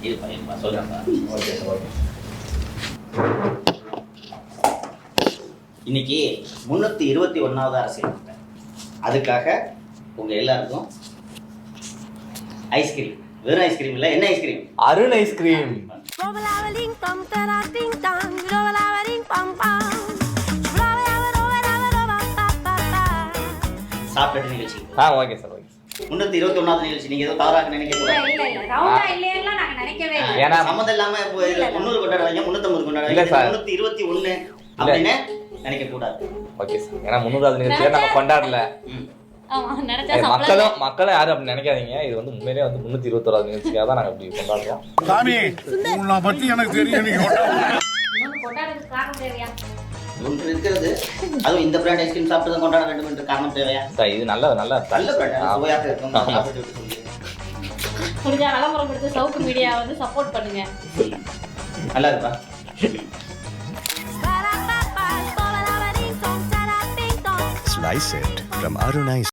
இருப்பா சொல்கிறேன்ப்பா. Okay sir okay. இன்னைக்கு 321வது அரசியல் திட்டம். அதுக்காக உங்கள் எல்லாருக்கும் ஐஸ்கிரீம். வெறும் ஐஸ்கிரீம் இல்லை, என்ன ஐஸ்கிரீம்? அருண் ஐஸ்கிரீம். சாப்பிட்டு நிகழ்ச்சி. Okay sir okay. 321வது நிகழ்ச்சி. நீங்க ஏதோ தவறாக நினைக்க கூடாது. ஏன்னா சம்மந்தம் இல்லாம இப்போ 300 கொண்டாடுவாங்க, 350 கொண்டாடுவாங்க. இல்ல சார், 321 அப்படின்னு நினைக்க கூடாது. Okay sir. ஏன்னா 300வது நிகழ்ச்சியை நம்ம கொண்டாடல. மக்களும் யாரும் அப்படி நினைக்காதீங்க. இது வந்து உண்மையிலேயே வந்து 321வது நிகழ்ச்சிக்காக தான் நாங்க இப்படி கொண்டாடுறோம். சாமி உன்னை பத்தி எனக்கு தெரியும். ஒன்று இருக்கிறது, அதுவும் இந்த பிராண்ட் ஐஸ்கிரீம் சாப்பிட்டு தான் கொண்டாட வேண்டும் என்ற காரணம் தேவையா? சார் இது நல்ல நல்ல பிராண்ட், சுவையாக இருக்கும். சாப்பிட்டு சொல்லி முடிஞ்சா விளம்பரம் கொடுத்து சவுக்கு மீடியா வந்து சப்போர்ட் பண்ணுங்க. நல்லா இருப்பா. Slice it from Arun Ice.